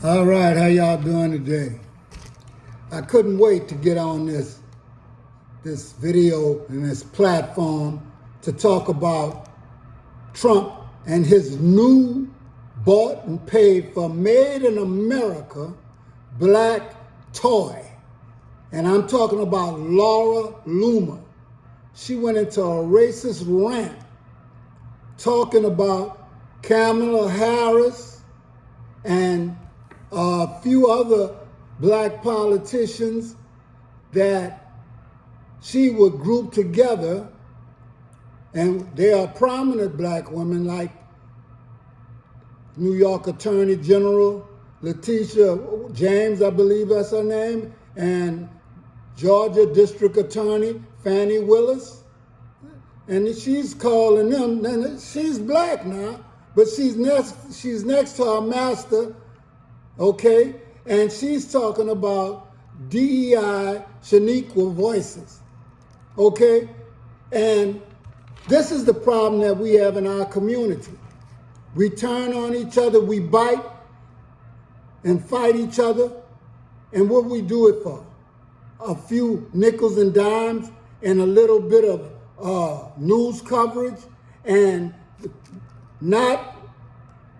All right, how y'all doing today? I couldn't wait to get on this video and this platform to talk about Trump and his new bought and paid for Made in America black toy. And I'm talking about Laura Loomer. She went into a racist rant talking about Kamala Harris and a few other black politicians that she would group together, and they are prominent black women like New York Attorney General Letitia James, I believe that's her name, and Georgia District Attorney Fani Willis. And she's calling them, and she's black now, but she's next to her master, okay? And she's talking about DEI, Shaniqua Voices, okay? And this is the problem that we have in our community. We turn on each other, we bite and fight each other, and what we do it for? A few nickels and dimes and a little bit of news coverage, and not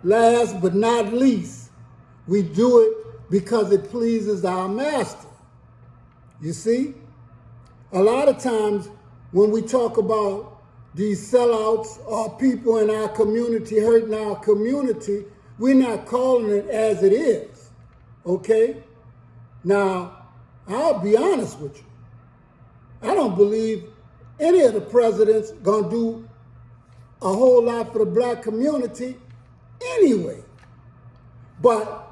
last but not least, we do it because it pleases our master. You see? A lot of times when we talk about these sellouts or people in our community hurting our community, we're not calling it as it is, okay? Now, I'll be honest with you. I don't believe any of the presidents gonna do a whole lot for the black community anyway. But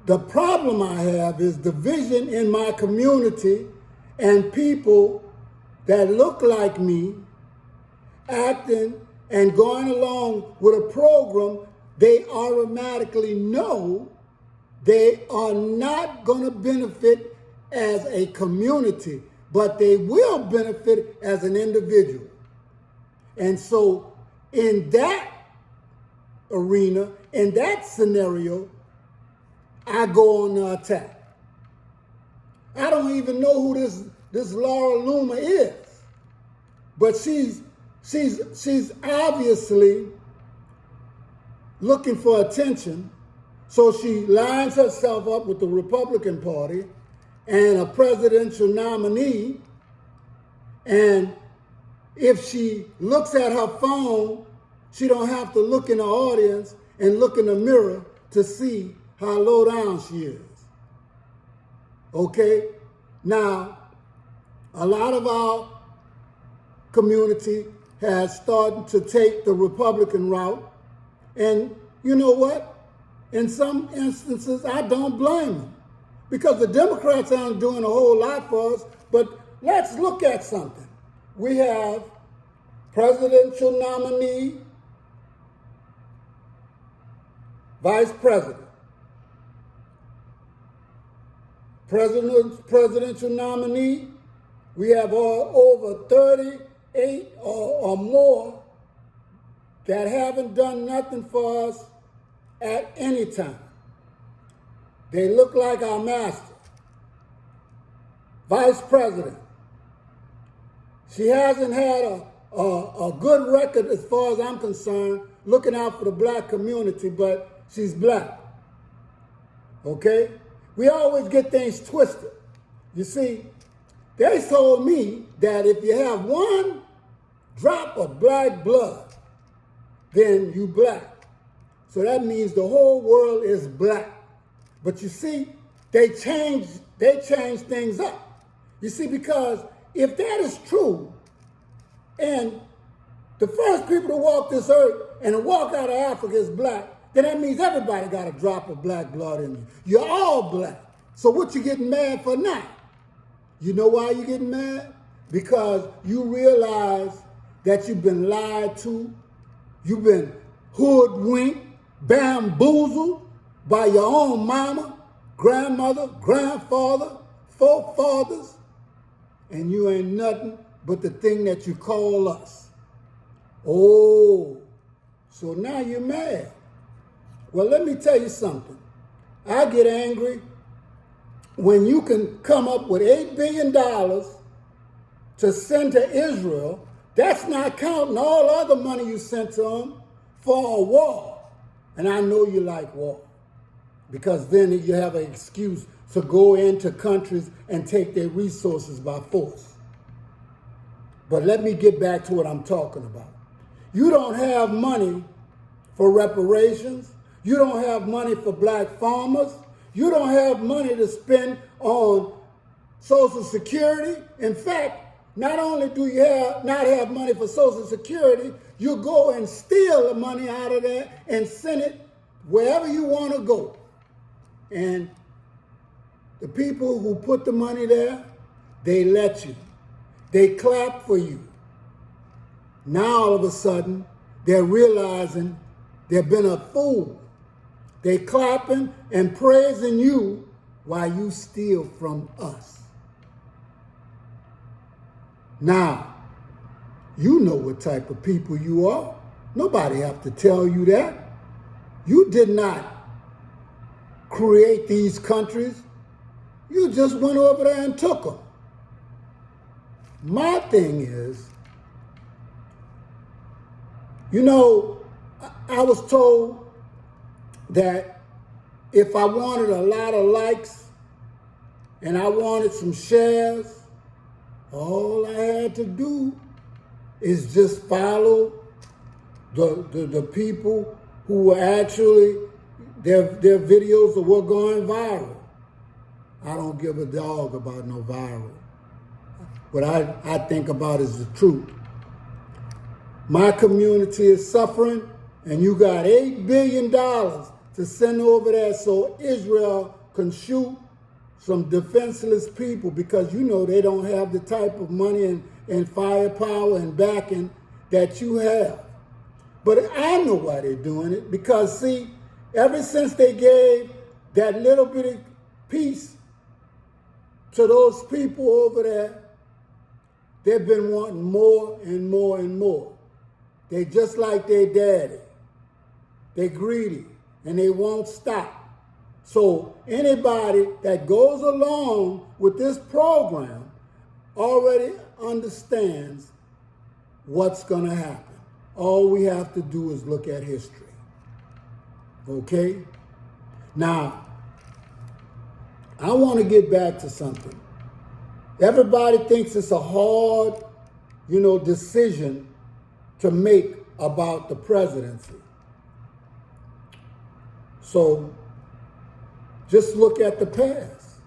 the problem I have is division in my community and people that look like me acting and going along with a program they automatically know they are not going to benefit as a community, but they will benefit as an individual. And so in that arena, in that scenario, I go on the attack. I don't even know who this Laura Loomer is, but she's obviously looking for attention, so she lines herself up with the Republican Party and a presidential nominee, and if she looks at her phone, she don't have to look in the audience and look in the mirror to see how low down she is. Okay? Now, a lot of our community has started to take the Republican route, and you know what? In some instances, I don't blame them, because the Democrats aren't doing a whole lot for us. But let's look at something. We have presidential nominee, vice president. Presidential nominee, we have over 38 or more that haven't done nothing for us at any time. They look like our master. Vice president, she hasn't had a good record as far as I'm concerned, looking out for the black community, but she's black. Okay? We always get things twisted. You see, they told me that if you have one drop of black blood, then you black. So that means the whole world is black. But you see, they change things up. You see, because if that is true, and the first people to walk this earth and to walk out of Africa is black, then that means everybody got a drop of black blood in you. You're all black. So what you getting mad for now? You know why you're getting mad? Because you realize that you've been lied to, you've been hoodwinked, bamboozled by your own mama, grandmother, grandfather, forefathers, and you ain't nothing but the thing that you call us. Oh, so now you're mad. Well, let me tell you something. I get angry when you can come up with $8 billion to send to Israel. That's not counting all other money you sent to them for a war. And I know you like war, because then you have an excuse to go into countries and take their resources by force. But let me get back to what I'm talking about. You don't have money for reparations. You don't have money for black farmers. You don't have money to spend on Social Security. In fact, not only do you not have money for Social Security, you go and steal the money out of there and send it wherever you want to go. And the people who put the money there, they let you. They clap for you. Now all of a sudden, they're realizing they've been a fool. They clapping and praising you while you steal from us. Now, you know what type of people you are. Nobody have to tell you that. You did not create these countries. You just went over there and took them. My thing is, you know, I was told that if I wanted a lot of likes and I wanted some shares, all I had to do is just follow the people who were actually, their videos were going viral. I don't give a dog about no viral. What I think about is the truth. My community is suffering, and you got $8 billion to send over there so Israel can shoot some defenseless people, because you know they don't have the type of money and firepower and backing that you have. But I know why they're doing it, because see, ever since they gave that little bitty piece to those people over there, they've been wanting more and more and more. They just like their daddy. They're greedy and they won't stop. So anybody that goes along with this program already understands what's going to happen. All we have to do is look at history. Okay? Now, I want to get back to something. Everybody thinks it's a hard, decision to make about the presidency. So just look at the past.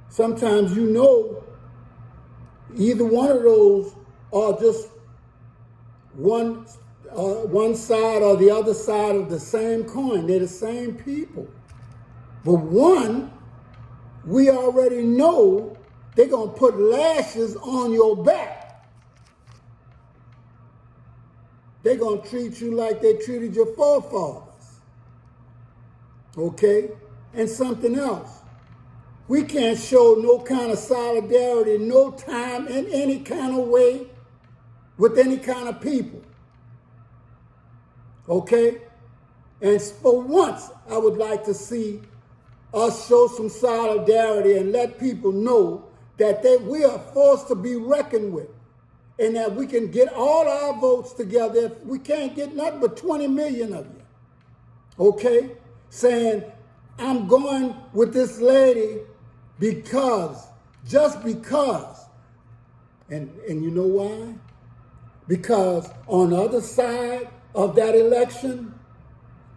Sometimes either one of those are just one side or the other side of the same coin. They're the same people. But one, we already know they're going to put lashes on your back. They're going to treat you like they treated your forefathers. Okay? And something else. We can't show no kind of solidarity, no time, in any kind of way with any kind of people. Okay? And for once, I would like to see us show some solidarity and let people know that we are forced to be reckoned with, and that we can get all our votes together. If we can't get nothing but 20 million of you, okay, saying, I'm going with this lady just because. And you know why? Because on the other side of that election,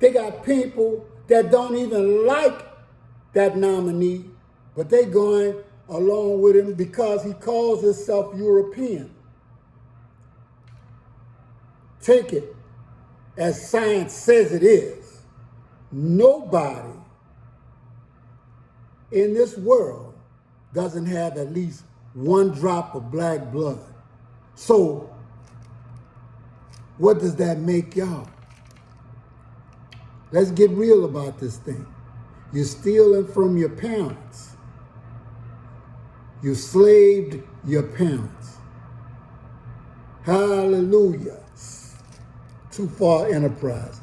they got people that don't even like that nominee, but they going along with him because he calls himself European. Take it as science says it is. Nobody in this world doesn't have at least one drop of black blood. So what does that make y'all? Let's get real about this thing. You're stealing from your parents. You slaved your parents. Hallelujah. Too Far Enterprise.